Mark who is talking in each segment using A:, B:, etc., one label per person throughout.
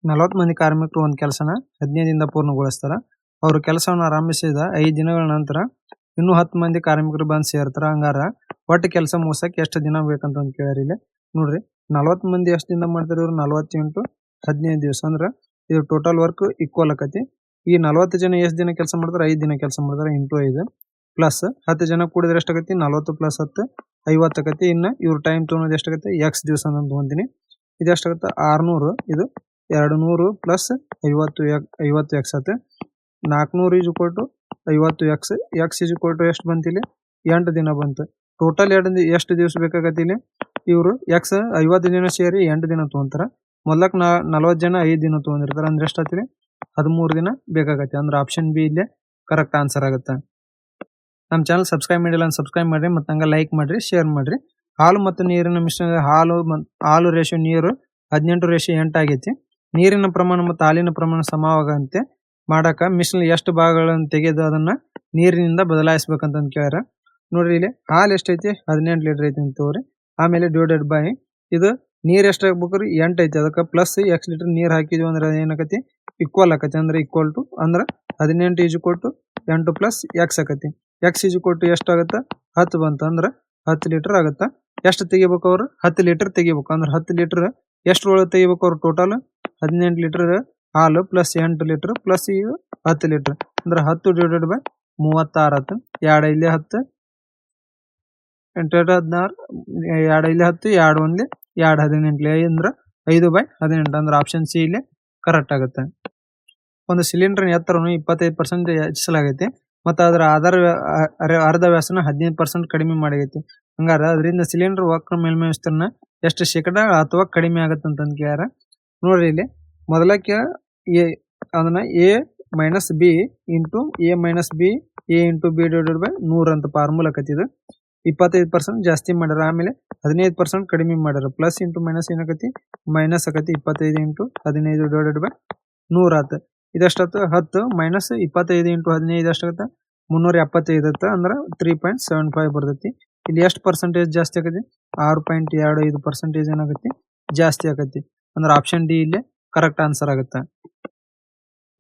A: 40 ಮಂದಿ ಕಾರ್ಮಿಕರು ಒಂದು ಕೆಲಸನ 15 ದಿನದಿಂದ ಪೂರ್ಣಗೊಳಿಸ್ತಾರ. ಅವರು ಕೆಲಸವನ್ನು ಆರಂಭಿಸಿದ 5 ದಿನಗಳ ನಂತರ ಇನ್ನೂ 10 ಮಂದಿ ಕಾರ್ಮಿಕರು ಬಂದು ಸೇರ್ತಾರ. ಹಂಗಾರ ಒಟ್ಟು ಕೆಲಸ ಮುಗಿಸಕ್ಕೆ ಎಷ್ಟು ದಿನ ಬೇಕಂತ ಕೇಳ್ಯಾರ ಇಲ್ಲಿ. ನೋಡ್ರಿ 40 ಮಂದಿ ಎಷ್ಟು ದಿನ ಮಾಡ್ತಾರ ಇವ್ರು 40 ಇಂಟು 15 ದಿವಸ ಅಂದ್ರೆ ಇದು ಟೋಟಲ್ ವರ್ಕ್ ಈಕ್ವಲ್ ಆಕತಿ. ಈ 40 ಜನ ಎಷ್ಟು ದಿನ ಕೆಲಸ ಮಾಡ್ತಾರೆ 5 ದಿನ ಕೆಲಸ ಮಾಡ್ತಾರೆ ಇಂಟು 5 ಪ್ಲಸ್ 10 ಜನ ಕೂಡಿದ್ರೆ ಎಷ್ಟಾಗತಿ 40 ಪ್ಲಸ್ 10 50 ಆಕತಿ. ಇನ್ನು ಇವ್ರ ಟೈಮ್ ತೊಗೊಳೋದು ಎಷ್ಟಾಗತ್ತೆ ಎಕ್ಸ್ ದಿವಸ ಅಂತ ತೊಗೊಂತೀನಿ. ಇದು ಎಷ್ಟಾಗತ್ತೆ 600 ಇದು 200 ಪ್ಲಸ್ 50 ಎಕ್ಸ್ ಆತ 400 is equal to 50 x x is equal to ಎಷ್ಟು ಬಂತು ಇಲ್ಲಿ 8 ದಿನ ಬಂತು. ಟೋಟಲ್ ಎಷ್ಟು ದಿವಸ ಬೇಕಾಗತ್ತೆ ಇಲ್ಲಿ ಇವರು ಎಕ್ಸ್ 50 ದಿನ ಸೇರಿ 8 ದಿನ ತೊಗೊಂತಾರ. ಮೊದ್ಲಕ್ 40 ಜನ 5 ದಿನ ತೊಗೊಂಡಿರ್ತಾರೆ ಅಂದ್ರೆ ಎಷ್ಟಾಗ್ತಿದೆ 13 ದಿನ ಬೇಕಾಗತ್ತೆ. ಅಂದ್ರೆ ಆಪ್ಷನ್ ಬಿ ಇಲ್ಲೇ ಕರೆಕ್ಟ್ ಆನ್ಸರ್ ಆಗುತ್ತೆ. ನಮ್ಮ ಚಾನಲ್ ಸಬ್ಸ್ಕ್ರೈಬ್ ಮಾಡಿಲ್ಲ ಅಂತ ಸಬ್ಸ್ಕ್ರೈಬ್ ಮಾಡ್ರಿ ಮತ್ತು ಹಂಗೆ ಲೈಕ್ ಮಾಡ್ರಿ ಶೇರ್ ಮಾಡ್ರಿ. ಹಾಲು ಮತ್ತು ನೀರಿನ ಮಿಶ್ರಣ ಹಾಲು ರೇಷಿಯೋ ನೀರು 18:8 ಆಗೈತಿ. ನೀರಿನ ಪ್ರಮಾಣ ಮತ್ತು ಹಾಲಿನ ಪ್ರಮಾಣ ಸಮವಾಗಂತೆ ಮಾಡಾಕ ಮಿಶ್ರಣ ಎಷ್ಟು ಭಾಗಗಳನ್ನು ತೆಗೆದು ಅದನ್ನ ನೀರಿನಿಂದ ಬದಲಾಯಿಸ್ಬೇಕಂತ ಕೇಳ್ಯಾರ. ನೋಡ್ರಿ ಇಲ್ಲಿ ಹಾಲು ಎಷ್ಟೈತಿ 18 ಲೀಟರ್ ಐತಿ ಅಂತ ತಗೋರಿ. ಆಮೇಲೆ ಡಿವೈಡೆಡ್ ಬೈ ಇದು ನೀರ್ ಎಷ್ಟು ಹಾಕ್ಬೇಕ್ರಿ 8 ಐತಿ ಅದಕ್ಕೆ ಪ್ಲಸ್ ಎಕ್ಸ್ ಲೀಟರ್ ನೀರ್ ಹಾಕಿದ್ವಿ ಅಂದ್ರೆ ಏನಾಕತಿ ಈಕ್ವಲ್ ಆಕತಿ. ಅಂದ್ರೆ ಈಕ್ವಲ್ ಟು ಅಂದ್ರೆ 18 is equal to 8 plus x ಆಕತಿ. ಎಕ್ಸ್ ಈಸ್ ಈಕ್ವಲ್ ಟು ಎಷ್ಟಾಗತ್ತ 10 ಬಂತು ಅಂದ್ರೆ 10 ಲೀಟರ್ ಆಗುತ್ತಾ. ಎಷ್ಟು ತೆಗಿಬೇಕು ಅವ್ರು 10 ಲೀಟರ್ ತೆಗಿಬೇಕು. ಅಂದ್ರೆ 10 ಲೀಟರ್ ಎಷ್ಟು ಒಳಗೆ ತೆಗಿಬೇಕು ಅವ್ರು ಟೋಟಲ್ 18 ಲೀಟರ್ ಹಾಲು ಪ್ಲಸ್ 8 ಲೀಟರ್ ಪ್ಲಸ್ ಇದು 10 ಲೀಟರ್ ಅಂದ್ರೆ 10 ಡಿವೈಡೆಡ್ ಬೈ 36 ಆತು. 2 ಇಲ್ಲಿ 10 8 16 2 ಇಲ್ಲಿ 10 2 1 2 18 ಅಂದ್ರೆ 5/18 ಅಂದ್ರೆ ಆಪ್ಷನ್ ಸಿ ಇಲ್ಲಿ ಕರೆಕ್ಟ್ ಆಗುತ್ತೆ. ಒಂದು ಸಿಲಿಂಡರ್ ಎತ್ತರವನ್ನು 25% ಹೆಚ್ಚಿಸಲಾಗೈತಿ ಮತ್ತು ಅದರ ಅರ್ಧ ವ್ಯಾಸನ 15% ಕಡಿಮೆ ಮಾಡೈತಿ. ಹಂಗಾರ ಅದರಿಂದ ಸಿಲಿಂಡರ್ ವಕ್ರ ಮೇಲ್ಮೈ ವಿಸ್ತೀರ್ಣ ಎಷ್ಟು ಶೇಕಡ ಅಥವಾ ಕಡಿಮೆ ಆಗತ್ತೆ ಅಂತ ಕೇಳ್ಯಾರ. ನೋಡ್ರಿ ಇಲ್ಲಿ ಮೊದಲಕ್ಕೆ ಅದನ್ನ A minus B into A minus B A into B divided by 100 ಅಂತ ಫಾರ್ಮುಲಾ ಆಕತಿದು. 25% ಜಾಸ್ತಿ ಮಾಡ್ಯಾರ ಆಮೇಲೆ 15% ಕಡಿಮೆ ಮಾಡ್ಯಾರ. ಪ್ಲಸ್ ಇಂಟು ಮೈನಸ್ ಏನಾಕತಿ ಮೈನಸ್ ಆಕತಿ. 25 ಇಂಟು 15 ಡಿವೈಡೆಡ್ ಬೈ 100 ಆತ. ಇದೆಷ್ಟಾಯ್ತು 10 ಮೈನಸ್ 25 ಇಂಟು 15 ಎಷ್ಟಾಗತ್ತೆ 375 ಆತ ಅಂದ್ರೆ 3.75 ಬರ್ತೈತಿ. ಇಲ್ಲಿ ಎಷ್ಟು ಪರ್ಸೆಂಟೇಜ್ ಜಾಸ್ತಿ ಆಕತಿ 6.25% ಏನಾಗತಿ ಜಾಸ್ತಿ ಆಕತಿ. ಅಂದ್ರೆ ಆಪ್ಷನ್ ಡಿ ಇಲ್ಲಿ ಕರೆಕ್ಟ್ ಆನ್ಸರ್ ಆಗುತ್ತೆ.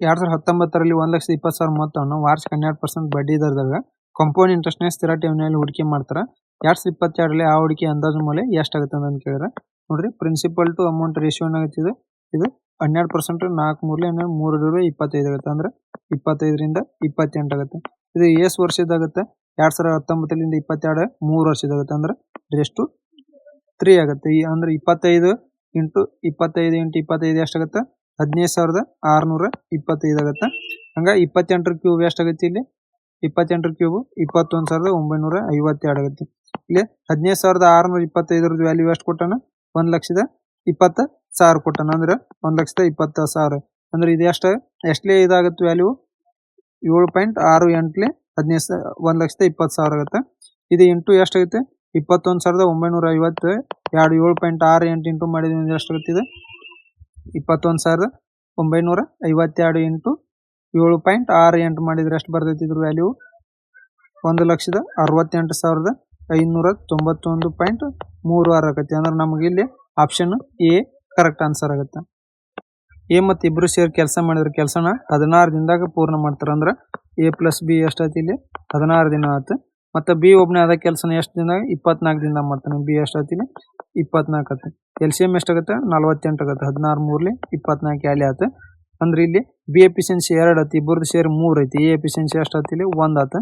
A: 2019ರಲ್ಲಿ 1,20,000 ಮೊತ್ತವನ್ನು ವಾರ್ಷಿಕ 12% ಬಡ್ಡಿ ದರದಾಗ ಕಂಪೌಂಡ್ ಇಂಟ್ರೆಸ್ಟ್ ನ ಸ್ಥಿರ ಠೇವಣಿಯಲ್ಲಿ ಹೂಡಿಕೆ ಮಾಡ್ತಾರ. 2022ರಲ್ಲಿ ಆ ಹೂಡಿಕೆ ಅಂದಾಜು ಮೌಲ್ಯ ಎಷ್ಟಾಗುತ್ತೆ ಅಂತ ಕೇಳಿದ್ರೆ ನೋಡ್ರಿ ಪ್ರಿನ್ಸಿಪಲ್ ಟು ಅಮೌಂಟ್ ರೇಷಿಯೋ ಏನಾಗುತ್ತೆ ಇದು 12% 4 3 25 ಆಗುತ್ತೆ. ಅಂದ್ರೆ 25ರಿಂದ 28 ಆಗುತ್ತೆ. ಇದು ಎಷ್ಟು ವರ್ಷದಾಗುತ್ತೆ 2019ರಿಂದ 22 3 ವರ್ಷದಾಗುತ್ತೆ. ಅಂದ್ರೆ ರೇಷ್ಟು 3 ಆಗುತ್ತೆ. ಅಂದ್ರೆ 25 ಇಂಟು 25 ಎಷ್ಟಾಗುತ್ತೆ 15,625 ಆಗುತ್ತೆ. ಹಂಗ 28 ಕ್ಯೂಬ್ ಎಷ್ಟಾಗತ್ತೆ ಇಲ್ಲಿ 28 ಕ್ಯೂಬ್ 21,952 ಆಗುತ್ತೆ. ಇಲ್ಲಿ 15,625 ವ್ಯಾಲ್ಯೂ ಎಷ್ಟು ಕೊಟ್ಟಾನ 1,20,000 ಕೊಟ್ಟಾನ. ಅಂದ್ರೆ 1,20,000 ಅಂದ್ರೆ ಇದು ಎಷ್ಟಲೇ ಇದಾಗುತ್ತೆ ವ್ಯಾಲ್ಯೂ 7.68 1,20,000 ಆಗುತ್ತೆ. ಇದು ಇಂಟು ಎಷ್ಟಾಗುತ್ತೆ 21,952 7.68 ಇಂಟು ಮಾಡಿದ್ರೆ ಎಷ್ಟಾಗುತ್ತೆ ಇದು 21,952 ಇಂಟು 7.68 ಮಾಡಿದ್ರೆ ಎಷ್ಟು ಬರ್ತೈತಿ ಇದ್ರ ವ್ಯಾಲ್ಯೂ 1,68,591.36 ಆಗುತ್ತೆ. ಅಂದ್ರೆ ನಮಗೆ ಇಲ್ಲಿ ಆಪ್ಷನ್ ಎ ಕರೆಕ್ಟ್ ಆನ್ಸರ್ ಆಗುತ್ತೆ. ಎ ಮತ್ತು ಇಬ್ರು ಸೇರಿ ಕೆಲಸ ಮಾಡಿದ್ರೆ ಕೆಲಸನ 16 ದಿನದಾಗ ಪೂರ್ಣ ಮಾಡ್ತಾರ. ಅಂದ್ರೆ ಎ ಪ್ಲಸ್ ಬಿ ಎಷ್ಟಾಯ್ತು ಇಲ್ಲಿ 16 ದಿನ ಆಯ್ತು. ಮತ್ತೆ ಬಿ ಒಬ್ಬನೇ ಅದ ಕೆಲಸನ ಎಷ್ಟು ದಿನ 24 ದಿನದಾಗ ಮಾಡ್ತಾನೆ. ಬಿ ಎಷ್ಟಾಯ್ತು ಇಲ್ಲಿ 24 ಆಯ್ತು. LCM ಎಷ್ಟಾಗುತ್ತೆ 48 ಆಗುತ್ತೆ. 16 3 24 ಯಾಲಿ ಆಯ್ತು. ಅಂದ್ರೆ ಇಲ್ಲಿ ಬಿ ಎಫಿಷಿಯನ್ಸಿ 2 ಆಯ್ತು. ಇಬ್ಬರದು ಸೇರಿ 3 ಐತಿ. ಎ ಎಫಿಷಿಯನ್ಸಿ ಎಷ್ಟಾಯ್ತು ಇಲ್ಲಿ 1 ಆಯ್ತು.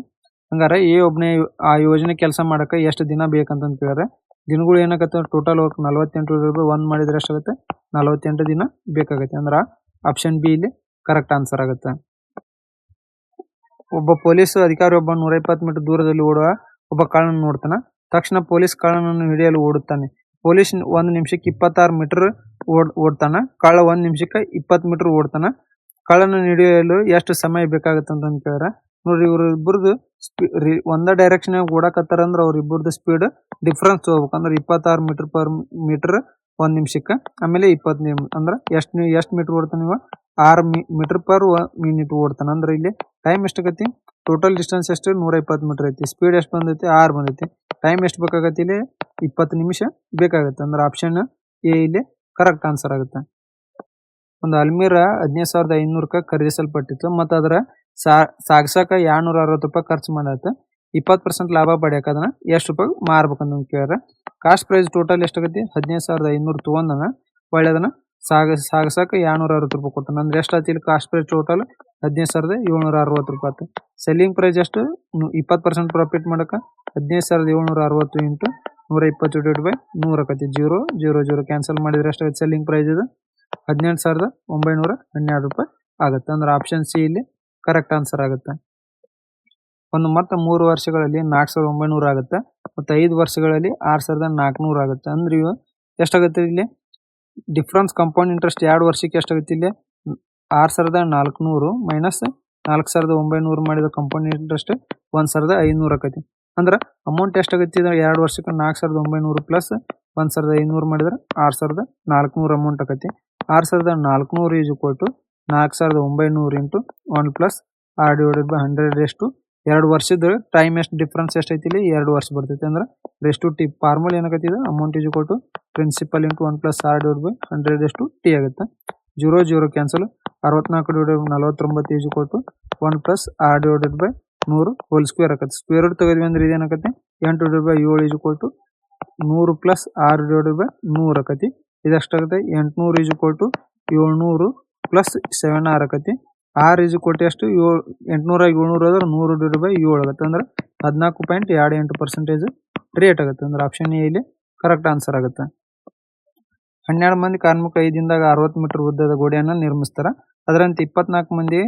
A: ಹಂಗಾರೆ ಎ ಒಬ್ಬನೇ ಆ ಯೋಜನೆ ಕೆಲಸ ಮಾಡಕ್ಕೆ ಎಷ್ಟು ದಿನ ಬೇಕಂತ ಕೇಳಿದ್ರೆ ದಿನಗಳು ಏನಾಗತ್ತೆ ಟೋಟಲ್ ವರ್ಕ್ 48 1 ಮಾಡಿದ್ರೆ ಎಷ್ಟಾಗುತ್ತೆ 48 ದಿನ ಬೇಕಾಗತ್ತೆ. ಅಂದ್ರೆ ಆಪ್ಷನ್ ಬಿ ಇಲ್ಲಿ ಕರೆಕ್ಟ್ ಆನ್ಸರ್ ಆಗುತ್ತೆ. ಒಬ್ಬ ಪೊಲೀಸ್ ಅಧಿಕಾರಿ 120 ಮೀಟರ್ ದೂರದಲ್ಲಿ ಓಡುವ ಒಬ್ಬ ಕಳ್ಳನನ್ನು ನೋಡ್ತಾನೆ. ತಕ್ಷಣ ಪೊಲೀಸ್ ಕಳ್ಳನನ್ನು ಹಿಡಿಯಲು ಓಡುತ್ತಾನೆ. ಪೊಲೀಸ್ 1 ನಿಮಿಷಕ್ಕೆ 26 ಮೀಟರ್ ಓಡ್ತಾನ. ಕಳ್ಳ 1 ನಿಮಿಷಕ್ಕೆ 20 ಮೀಟರ್ ಓಡ್ತಾನ. ಕಳ್ಳನನ್ನು ಹಿಡಿಯಲು ಎಷ್ಟು ಸಮಯ ಬೇಕಾಗುತ್ತೆ ಅಂತ ಕೇಳಿದ್ರೆ ನೋಡ್ರಿ ಇವ್ರ ಇಬ್ಬರದು ಒಂದೇ ಡೈರೆಕ್ಷನ್ ಓಡಾಕತ್ತಾರ ಅಂದ್ರೆ ಅವ್ರ ಇಬ್ಬರದು ಸ್ಪೀಡ್ ಡಿಫ್ರೆನ್ಸ್ ಹೋಗ್ಬೇಕು. ಅಂದ್ರೆ 26 ಮೀಟರ್ ಪರ್ ಮೀಟರ್ 1 ನಿಮಿಷಕ್ಕೆ ಆಮೇಲೆ 20 ಅಂದ್ರೆ ಎಷ್ಟು ಮೀಟರ್ ಓಡ್ತಾನೆ ಇವ 6 ಮೀಟರ್ ಪರ್ ಮಿನಿಟ್ ಓಡ್ತಾನ. ಅಂದ್ರೆ ಇಲ್ಲಿ ಟೈಮ್ ಎಷ್ಟಾಗತಿ ಟೋಟಲ್ ಡಿಸ್ಟೆನ್ಸ್ ಎಷ್ಟು 120 ಮೀಟರ್ ಐತಿ. ಸ್ಪೀಡ್ ಎಷ್ಟು ಬಂದೈತಿ 6 ಬಂದೈತಿ. ಟೈಮ್ ಎಷ್ಟು ಬೇಕಾಗತ್ತೆ ಇಲ್ಲಿ 20 ನಿಮಿಷ ಬೇಕಾಗುತ್ತೆ. ಅಂದ್ರೆ ಆಪ್ಷನ್ ಎ ಇಲ್ಲಿ ಕರೆಕ್ಟ್ ಆನ್ಸರ್ ಆಗುತ್ತೆ. ಒಂದು ಅಲ್ಮೀರಾ 15,500ಕ್ಕೆ ಖರೀದಿಸಲ್ಪಟ್ಟಿತ್ತು ಮತ್ತು ಅದರ ಸಾಗಸಕ 260 ರೂಪಾಯಿ ಖರ್ಚು ಮಾಡಾತ. 20% ಲಾಭ ಪಡ್ಯಾಕ ಅದನ್ನ ಎಷ್ಟು ರೂಪಾಯಿ ಮಾರ್ಬೇಕಂತ ಕೇಳ್ಯಾರ. ಕಾಸ್ಟ್ ಪ್ರೈಸ್ ಟೋಟಲ್ ಎಷ್ಟಾಗತಿ 15,500 ತೊಗೊಂಡನ. ಒಳ್ಳೆ ಅದನ್ನ ಸಾಗಸಕ 260 ರೂಪಾಯಿ ಕೊಟ್ಟಾನ. ಅಂದ್ರೆ ಎಷ್ಟಾಯ್ತು ಇಲ್ಲಿ ಕಾಸ್ಟ್ ಪ್ರೈಸ್ ಟೋಟಲ್ 15,760 ರೂಪಾಯಿ ಆಯ್ತು. ಸೆಲ್ಲಿಂಗ್ ಪ್ರೈಸ್ ಎಷ್ಟು 20% ಪ್ರಾಫಿಟ್ ಮಾಡಕ 15,760 ಇಂಟು 120/100 ಆಕತಿ. 0 ಕ್ಯಾನ್ಸಲ್ ಮಾಡಿದ್ರೆ ಎಷ್ಟಾಗುತ್ತೆ ಸೆಲ್ಲಿಂಗ್ ಪ್ರೈಸ್ ಇದು 18,912 ರೂಪಾಯಿ ಆಗುತ್ತೆ. ಅಂದ್ರೆ ಆಪ್ಷನ್ ಸಿ ಇಲ್ಲಿ ಕರೆಕ್ಟ್ ಆನ್ಸರ್ ಆಗುತ್ತೆ. ಒಂದು ಮತ್ತೆ 3 ವರ್ಷಗಳಲ್ಲಿ 4,900 ಆಗುತ್ತೆ ಮತ್ತು 5 ವರ್ಷಗಳಲ್ಲಿ 6,400 ಆಗುತ್ತೆ. ಅಂದ್ರೆ ಇವು ಎಷ್ಟಾಗುತ್ತೆ ಇಲ್ಲಿ ಡಿಫ್ರೆನ್ಸ್ ಕಾಂಪೌಂಡ್ ಇಂಟ್ರೆಸ್ಟ್ 2 ವರ್ಷಕ್ಕೆ ಎಷ್ಟಾಗುತ್ತೆ ಇಲ್ಲಿ 6,400 ಮೈನಸ್ 4,900 ಮಾಡಿದ ಕಾಂಪೌಂಡ್ ಇಂಟ್ರೆಸ್ಟ್ 1,500 ಆಕತಿ. ಅಂದ್ರೆ ಅಮೌಂಟ್ ಎಷ್ಟಾಗುತ್ತೆ ಇದು 2 ವರ್ಷಕ್ಕೆ 4,900 ಪ್ಲಸ್ 1,500 ಮಾಡಿದ್ರೆ 6,400 ಅಮೌಂಟ್ ಆಕತಿ. 6,400 is equal to 4,900 into 1 plus r/100 ಎಷ್ಟು 2 ವರ್ಷದ ಟೈಮ್ ಎಷ್ಟು ಡಿಫ್ರೆನ್ಸ್ ಎಷ್ಟೈತಿ ಇಲ್ಲಿ 2 ವರ್ಷ ಬರ್ತೈತಿ. ಅಂದ್ರೆ ರೆಸ್ಟ್ ಟು ಟಿ ಫಾರ್ಮುಲಾ ಏನಾಗತ್ತೆ ಇದು amount is equal to principal into 1 plus r/100 ಎಷ್ಟು ಟಿ ಆಗುತ್ತೆ. 0 cancel 64/49 is equal to 1 plus r/100 whole square ಆಕತ್ತೆ. ಸ್ಕ್ವೇರ್ ರೂಟ್ ತೆಗೆದ್ವಿ ಅಂದ್ರೆ ಇದೇನಾಗತ್ತೆ 8/7 is equal to 100 plus r/100 ಆಕತಿ. ಇದೆಷ್ಟಾಗುತ್ತೆ 800 is equal to 700 plus 7r ಆಕತಿ. r ಈಸ್ ಈಕ್ವಲ್ ಟು ಎಷ್ಟು 800 700 ಆದ್ರೆ 100/7 ಆಗುತ್ತೆ. ಅಂದ್ರೆ 14.28% ರೇಟ್ ಆಗುತ್ತೆ. ಅಂದ್ರೆ ಆಪ್ಷನ್ ಎ ಇಲ್ಲಿ ಕರೆಕ್ಟ್ ಆನ್ಸರ್ ಆಗುತ್ತೆ. 12 ಮಂದಿ ಕಾರ್ಮಿಕ 5 ದಿನದಾಗ 60 ಮೀಟರ್ ಉದ್ದದ ಗೋಡೆಯನ್ನು ನಿರ್ಮಿಸ್ತಾರ. ಅದರಂತೆ 24 ಮಂದಿ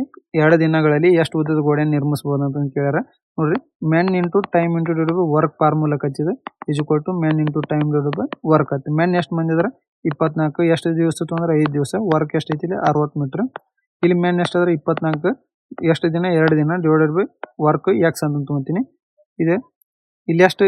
A: 2 ದಿನಗಳಲ್ಲಿ ಎಷ್ಟು ಉದ್ದದ ಗೋಡೆಯನ್ನು ನಿರ್ಮಿಸಬಹುದು ಅಂತ ಕೇಳ್ಯಾರ. ನೋಡ್ರಿ men into time into work formula ಕಚ್ಚಿದೆ is equal to men into time work ಆಯ್ತು. ಮೆನ್ ಎಷ್ಟು ಮಂದಿ ಇದಾರೆ 24 ಎಷ್ಟು ದಿವಸ ಅಂದ್ರೆ 5 ದಿವಸ. ವರ್ಕ್ ಎಷ್ಟೈತಿ ಇಲ್ಲಿ 60 ಮೀಟರ್. ಇಲ್ಲಿ ಮೆನ್ ಎಷ್ಟಾದ್ರೆ 24 ಎಷ್ಟು ದಿನ 2 ದಿನ ಡಿವೈಡೆಡ್ ಬೈ ವರ್ಕ್ ಎಕ್ಸ್ ಅಂತ ತೊಗೊತೀನಿ. ಇದೆ ಇಲ್ಲಿ ಎಷ್ಟು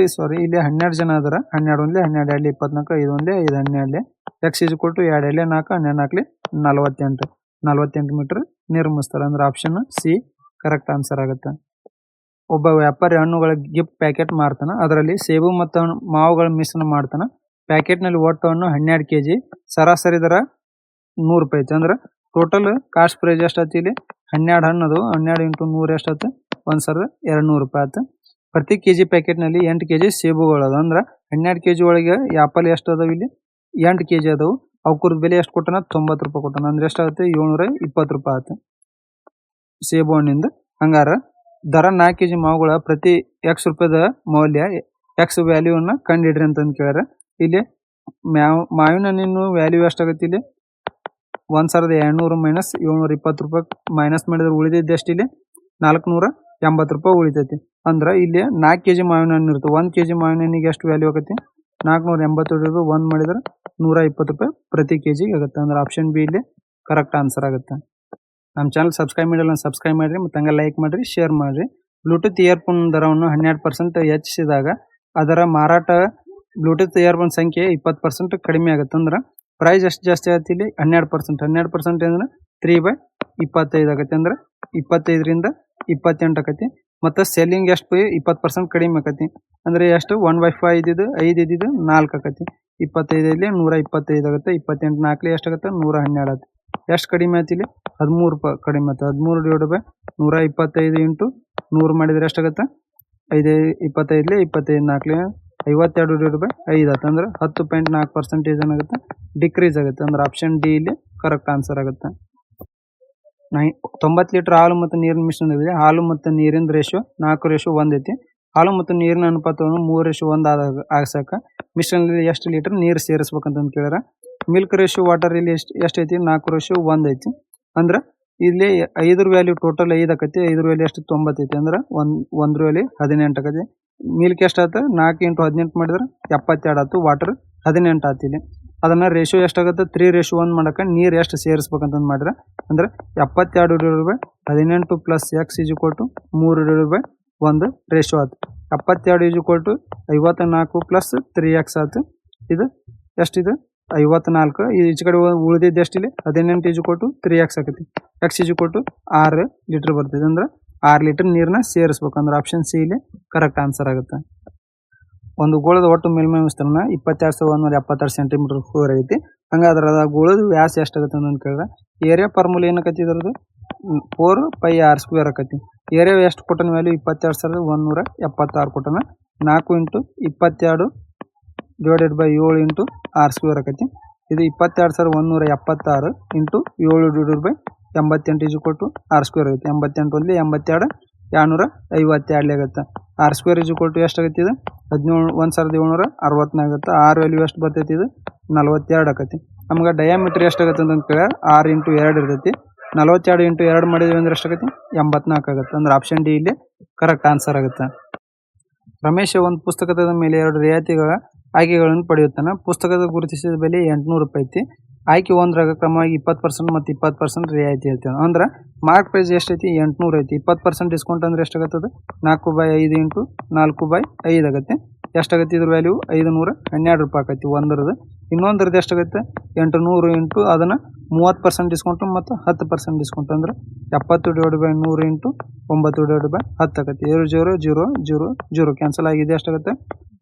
A: ಇಲ್ಲಿ 12 ಜನ ಅದಾರ. 12 ಒಂದ್ಲೆ 12 2 24 5 ಒಂದ್ಲೆ 5 12 x is equal to 2 2 4 12 4 48 meter ನಿರ್ಮಿಸ್ತಾರೆ. ಅಂದ್ರೆ ಆಪ್ಷನ್ ಸಿ ಕರೆಕ್ಟ್ ಆನ್ಸರ್ ಆಗುತ್ತೆ. ಒಬ್ಬ ವ್ಯಾಪಾರಿ ಹಣ್ಣುಗಳ ಗಿಫ್ಟ್ ಪ್ಯಾಕೆಟ್ ಮಾರ್ತಾನ. ಅದರಲ್ಲಿ ಸೇಬು ಮತ್ತು ಮಾವುಗಳ ಮಿಶ್ರಣ ಮಾಡ್ತಾನ. ಪ್ಯಾಕೆಟ್ನಲ್ಲಿ ಒಟ್ಟು ಹಣ್ಣು 12 kg. ಸರಾಸರಿ ದರ 100 ರೂಪಾಯಿ ಐತೆ. ಅಂದ್ರೆ ಟೋಟಲ್ ಕಾಸ್ಟ್ ಪ್ರೈಸ್ ಎಷ್ಟಾಯ್ತು ಇಲ್ಲಿ 12 ಹಣ್ಣು ಅದು 12 ಇಂಟು 100 ಎಷ್ಟಾಯ್ತು 1,200 ರೂಪಾಯಿ ಆಯ್ತು. ಪ್ರತಿ ಕೆಜಿ ಪ್ಯಾಕೆಟ್ನಲ್ಲಿ 8 kg ಸೇಬುಗಳು ಅದಾವ. ಅಂದ್ರೆ 12 kg ಒಳಗೆ ಆ್ಯಪಲ್ ಎಷ್ಟು ಅದಾವ ಇಲ್ಲಿ 8 kg ಅದಾವು. ಅವಕುರದ ಬೆಲೆ ಎಷ್ಟು ಕೊಟ್ಟಾನ 90 ರೂಪಾಯಿ ಕೊಟ್ಟಾನ. ಅಂದ್ರೆ ಎಷ್ಟಾಗುತ್ತೆ 720 ರೂಪಾಯಿ ಆಯ್ತು ಸೇಬು ಹಣ್ಣಿಂದ. ಹಂಗಾರ ದರ 4 kg ಮಾವುಗಳ ಪ್ರತಿ ಎಕ್ಸ್ ರೂಪಾಯಿದ ಮೌಲ್ಯ ಎಕ್ಸ್ ವ್ಯಾಲ್ಯೂನ ಕಂಡುಹಿಡ್ರಿ ಅಂತಂದು ಕೇಳ್ಯಾರ. ಇಲ್ಲಿ ಮಾವಿನ ಹಣ್ಣಿನ ವ್ಯಾಲ್ಯೂ ಎಷ್ಟಾಗುತ್ತೆ ಇಲ್ಲಿ 1,200 ಮೈನಸ್ 720 ರೂಪಾಯಿ ಮೈನಸ್ ಮಾಡಿದ್ರೆ ಉಳಿದಿದ್ದು ಎಷ್ಟು ಇಲ್ಲಿ 480 ರೂಪಾಯಿ ಉಳಿತೈತಿ. ಅಂದ್ರೆ ಇಲ್ಲಿ 4 kg ಮಾವಿನ ಹಣ್ಣು ಇರುತ್ತೆ. 1 kg ಮಾವಿನ ಹಣ್ಣಿಗೆ ಎಷ್ಟು ವ್ಯಾಲ್ಯೂ ಆಗುತ್ತೆ 480 1 ಮಾಡಿದ್ರೆ 120 ರೂಪಾಯಿ ಪ್ರತಿ ಕೆಜಿ ಆಗುತ್ತೆ. ಅಂದ್ರೆ ಆಪ್ಷನ್ ಬಿ ಇಲ್ಲಿ ಕರೆಕ್ಟ್ ಆನ್ಸರ್ ಆಗುತ್ತೆ. ನಮ್ಮ ಚಾನಲ್ ಸಬ್ಸ್ಕ್ರೈಬ್ ಮಾಡಿಲ್ಲ ಸಬ್ಸ್ಕ್ರೈಬ್ ಮಾಡಿರಿ ಮತ್ತು ಹಂಗೆ ಲೈಕ್ ಮಾಡಿರಿ ಶೇರ್ ಮಾಡಿರಿ. ಬ್ಲೂಟೂತ್ ಇಯರ್ಫೋನ್ ದರವನ್ನು 12% ಹೆಚ್ಚಿಸಿದಾಗ ಅದರ ಮಾರಾಟ ಬ್ಲೂಟೂತ್ ಇಯರ್ಫೋನ್ ಸಂಖ್ಯೆ 20% ಕಡಿಮೆ ಆಗುತ್ತೆ. ಅಂದ್ರೆ ಪ್ರೈಸ್ ಎಷ್ಟು ಜಾಸ್ತಿ ಆಗುತ್ತೆ ಇಲ್ಲಿ 12% ಅಂದ್ರೆ 3/25 ಆಗುತ್ತೆ. ಅಂದ್ರೆ 25ರಿಂದ 28 ಆಕತಿ. ಮತ್ತು ಸೆಲ್ಲಿಂಗ್ ಎಷ್ಟು 20% ಕಡಿಮೆ ಆಕತಿ. ಅಂದ್ರೆ ಎಷ್ಟು 1/5 ಇದ್ದಿದ್ದು 5 ಇದ್ದಿದ್ದು 4 ಆಕತಿ. 25 125 ಆಗುತ್ತೆ. 28 4 ಎಷ್ಟಾಗುತ್ತೆ 112 ಆಗುತ್ತೆ. ಎಷ್ಟು ಕಡಿಮೆ ಆಯ್ತು ಇಲ್ಲಿ 13 ರೂಪಾಯಿ ಕಡಿಮೆ ಆಯ್ತು. 13/125 ಇಂಟು 100 ಮಾಡಿದ್ರೆ ಎಷ್ಟಾಗುತ್ತೆ 5 25 25 4 52/5 ಆಯ್ತು. ಅಂದ್ರೆ 10.4% ಏನಾಗುತ್ತೆ ಡಿಕ್ರೀಸ್ ಆಗುತ್ತೆ. ಅಂದ್ರೆ ಆಪ್ಷನ್ ಡಿ ಇಲ್ಲಿ ಕರೆಕ್ಟ್ ಆನ್ಸರ್ ಆಗುತ್ತೆ. 90 ಲೀಟರ್ ಹಾಲು ಮತ್ತು ನೀರಿನ ಮಿಶ್ರಣ ಇದೆ. ಹಾಲು ಮತ್ತು ನೀರಿನ ರೇಷಿಯೋ 4:1 ಐತಿ. ಹಾಲು ಮತ್ತು ನೀರಿನ ಅನುಪಾತವನ್ನು 3:1 ಆಗ್ಸಕ ಮಿಶ್ರಣದಲ್ಲಿ ಎಷ್ಟು ಲೀಟರ್ ನೀರು ಸೇರಿಸ್ಬೇಕಂತ ಕೇಳ್ಯಾರ. ಮಿಲ್ಕ್ ರೇಷಿಯೋ ವಾಟರ್ ಇಲ್ಲಿ ಎಷ್ಟು ಐತಿ 4:1 ಐತಿ. ಅಂದ್ರೆ ಇಲ್ಲಿ 5 ವ್ಯಾಲ್ಯೂ ಟೋಟಲ್ 5 ಆಕತಿ. 5 ವ್ಯಾಲ್ಯೂ ಎಷ್ಟು 90 ಐತಿ. ಅಂದ್ರೆ 1 ವ್ಯಾಲ್ಯೂ 18 ಆಕತಿ. ಮಿಲ್ಕ್ ಎಷ್ಟಾಯ್ತು 4 ಇಂಟು 18 ಮಾಡಿದ್ರೆ 72 ಆಯ್ತು. ವಾಟರ್ 18 ಆಯ್ತು. ಇಲ್ಲಿ ಅದನ್ನ ರೇಷಿಯೋ ಎಷ್ಟಾಗುತ್ತೆ 3:1 ಮಾಡಕ್ಕೆ ನೀರು ಎಷ್ಟು ಸೇರಿಸ್ಬೇಕಂತ ಮಾಡಿದ್ರೆ ಅಂದ್ರೆ 72/18 plus x is equal to 3/1 ratio ಆಯ್ತು. 72 is equal to 54 plus 3x ಆಯ್ತು. ಇದು ಎಷ್ಟಿದೆ 54. ಈಚೆ ಕಡೆ ಉಳಿದಿದ್ದು ಎಷ್ಟಿಲ್ಲಿ 18 ಈಸ್ ಈಕ್ವಲ್ ಟು 3x ಆಕತಿ. X is equal to 6 litre ಬರ್ತದೆ. ಅಂದ್ರೆ 6 ಲೀಟರ್ ನೀರನ್ನ ಸೇರಿಸ್ಬೇಕಂದ್ರೆ ಆಪ್ಷನ್ ಸಿ ಇಲ್ಲಿ ಕರೆಕ್ಟ್ ಆನ್ಸರ್ ಆಗುತ್ತೆ. ಒಂದು ಗೋಳದ ಒಟ್ಟು ಮೇಲ್ಮೈ ವಿಸ್ತೀರ್ಣ 22,176 ಸೆಂಟಿಮೀಟರ್ ಸ್ಕ್ವೇರ್ ಐತಿ. ಹಂಗಾದ್ರೆ ಗೋಳದ ವ್ಯಾಸ ಎಷ್ಟಾಗುತ್ತೆ ಅಂತ ಕೇಳಿದ್ರೆ ಏರಿಯಾ ಫಾರ್ಮುಲಾ ಏನಕತಿ ಇದ್ರದ್ದು 4πr² ಆಕತಿ. ಏರಿಯಾ ಎಷ್ಟು ಕೊಟ್ಟನ ವ್ಯಾಲ್ಯೂ 22,176 ಕೊಟ್ಟನ. 4 × 22 / 7 × r² ಆಕತಿ. ಇದು 22,176 × 7 / 88 r² ಆಗುತ್ತೆ. 88 1 82 252 ಆಗುತ್ತೆ. r² ಎಷ್ಟಾಗತ್ತೆ ಇದು 11764 ಆಗುತ್ತೆ. ಆರ್ ವ್ಯಾಲ್ಯೂ ಎಷ್ಟು ಬರ್ತೈತಿ ಇದು 42 ಆಕತಿ. ನಮ್ಗೆ ಡಯಾಮೀಟರ್ ಎಷ್ಟಾಗತ್ತೆ ಅಂತ ಕೇಳಿದ್ರೆ 6 × 2 ಇರ್ತೈತಿ. 42 × 2 ಮಾಡಿದ್ವಿ ಅಂದ್ರೆ ಎಷ್ಟಾಗತ್ತೆ 84 ಆಗುತ್ತೆ. ಅಂದ್ರೆ ಆಪ್ಷನ್ ಡಿ ಇಲ್ಲಿ ಕರೆಕ್ಟ್ ಆನ್ಸರ್ ಆಗುತ್ತೆ. ರಮೇಶ್ ಒಂದು ಪುಸ್ತಕದ ಮೇಲೆ 2 ರಿಯಾಯಿತಿಗಳ ಆಯ್ಕೆಗಳನ್ನು ಪಡೆಯುತ್ತಾನೆ. ಪುಸ್ತಕದ ಗುರುತಿಸಿದ ಬೆಲೆ 800 ರೂಪಾಯಿ ಐತಿ. ಆಯ್ಕೆ 1ರಾಗ ಕ್ರಮವಾಗಿ 20% ಮತ್ತು 20% ರಿಯಾಯಿತಿ ಐತಿ. ಅಂದ್ರೆ ಮಾರ್ಕ್ ಪ್ರೈಸ್ ಎಷ್ಟೈತಿ 800 ಐತಿ. 20% ಡಿಸ್ಕೌಂಟ್ ಅಂದ್ರೆ ಎಷ್ಟಾಗತ್ತದ 4/5 × 4/5 ಆಗುತ್ತೆ. ಎಷ್ಟಾಗತ್ತೆ ಇದ್ರ ವ್ಯಾಲ್ಯೂ 512 ರೂಪಾಯಿ ಆಕೈತಿ ಒಂದರದ್ದು. ಇನ್ನೊಂದರದ್ದು ಎಷ್ಟಾಗುತ್ತೆ 800 × ಅದನ್ನು 30% ಡಿಸ್ಕೌಂಟು ಮತ್ತು 10% ಡಿಸ್ಕೌಂಟ್ ಅಂದ್ರೆ 70/100 × 9/10 ಆಕೈತಿ. 0 ಕ್ಯಾನ್ಸಲ್ ಆಗಿದೆ. ಎಷ್ಟಾಗುತ್ತೆ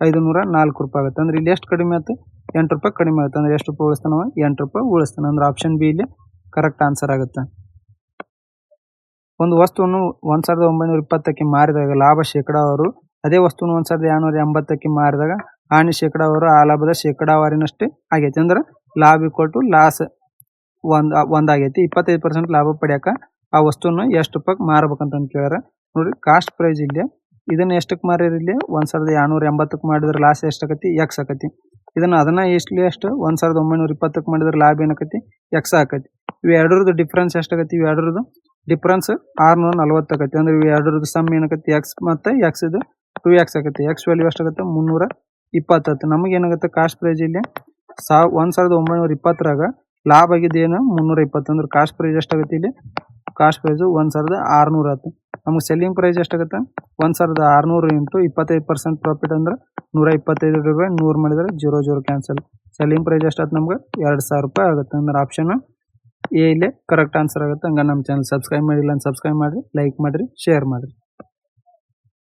A: 504 ರೂಪಾಯಿ ಆಗುತ್ತೆ. ಅಂದ್ರೆ ಇಲ್ಲಿ ಎಷ್ಟು ಕಡಿಮೆ ಆಗುತ್ತೆ 8 ರೂಪಾಯಿ ಕಡಿಮೆ ಆಗುತ್ತೆ. ಅಂದ್ರೆ ಎಷ್ಟು ರೂಪಾಯಿ ಉಳಿಸ್ತಾನ 8 ರೂಪಾಯಿ ಉಳಿಸ್ತಾನೆ. ಅಂದ್ರೆ ಆಪ್ಷನ್ ಬಿ ಇಲ್ಲಿ ಕರೆಕ್ಟ್ ಆನ್ಸರ್ ಆಗುತ್ತೆ. ಒಂದು ವಸ್ತುವನ್ನು 1920ಕ್ಕೆ ಮಾರಿದಾಗ ಲಾಭ ಶೇಕಡಾವಾರು, ಅದೇ ವಸ್ತುವನ್ನು 1280ಕ್ಕೆ ಮಾರಿದಾಗ ಹಾನಿ ಶೇಕಡಾವಾರು ಆ ಲಾಭದ ಶೇಕಡಾವಾರಿನಷ್ಟೇ ಆಗೈತಿ. ಅಂದ್ರೆ ಲಾಭ = ಲಾಸ್ ಒಂದಾಗೈತಿ. 25% ಲಾಭ ಪಡ್ಯಾಕ ಆ ವಸ್ತುವನ್ನು ಎಷ್ಟು ರೂಪಾಯಿಗೆ ಮಾರಬೇಕಂತ ಕೇಳ್ಯಾರ. ನೋಡ್ರಿ ಕಾಸ್ಟ್ ಪ್ರೈಸ್ ಇಲ್ಲಿ ಇದನ್ನ ಎಷ್ಟಕ್ಕೆ ಮಾರ್ಯಾರ ಇಲ್ಲಿ 1280ಕ್ಕೆ ಮಾಡಿದ್ರೆ ಲಾಸ್ ಎಷ್ಟಾಗತಿ x ಆಕತಿ. ಅದನ್ನ ಎಷ್ಟು 1920ಕ್ಕೆ ಮಾಡಿದ್ರೆ ಲಾಭ ಏನಾಕತಿ x ಆಕತಿ. ಇವು ಎರಡರದ್ದು ಡಿಫ್ರೆನ್ಸ್ ಎಷ್ಟಾಗತಿ ಇವು ಎರಡರದ್ದು ಡಿಫ್ರೆನ್ಸ್ 640 ಆಕತಿ. ಅಂದ್ರೆ ಇವು ಎರಡರದ್ದು ಸಮ್ ಏನಾಕತಿ x ಮತ್ತು x ಇದು 2x ಆಕತಿ. x ವ್ಯಾಲ್ಯೂ ಎಷ್ಟಾಗತ್ತೆ 320. ನಮಗೆ ಏನಾಗುತ್ತೆ ಕಾಸ್ಟ್ ಪ್ರೈಸ್ ಇಲ್ಲಿ 1920ರಾಗ ಲಾಭ ಆಗಿದ್ದು ಏನು 320. ಅಂದ್ರೆ ಕಾಸ್ಟ್ ಪ್ರೈಸ್ ಎಷ್ಟಾಗುತ್ತೆ ಇಲ್ಲಿ ಕಾಸ್ಟ್ ಪ್ರೈಸ್ 1600 ಆಯ್ತು. ನಮಗೆ ಸೆಲ್ಲಿಂಗ್ ಪ್ರೈಸ್ ಎಷ್ಟಾಗುತ್ತೆ 1600 × 25% ಪ್ರಾಫಿಟ್ ಅಂದ್ರೆ 125 ರೂಪಾಯಿ. 100 ಮಾಡಿದ್ರೆ 0 ಕ್ಯಾನ್ಸಲ್. ಸೆಲ್ಲಿಂಗ್ ಪ್ರೈಸ್ ಎಷ್ಟಾಯ್ತು ನಮ್ಗೆ 2000 ರೂಪಾಯಿ ಆಗುತ್ತೆ. ಅಂದ್ರೆ ಆಪ್ಷನ್ ಎ ಇಲ್ಲೇ ಕರೆಕ್ಟ್ ಆನ್ಸರ್ ಆಗುತ್ತೆ. ಹಂಗ ನಮ್ಮ ಚಾನಲ್ ಸಬ್ಸ್ಕ್ರೈಬ್ ಮಾಡಿಲ್ಲ ಅಂತ ಸಬ್ಸ್ಕ್ರೈಬ್ ಮಾಡಿರಿ, ಲೈಕ್ ಮಾಡಿರಿ, ಶೇರ್ ಮಾಡಿರಿ.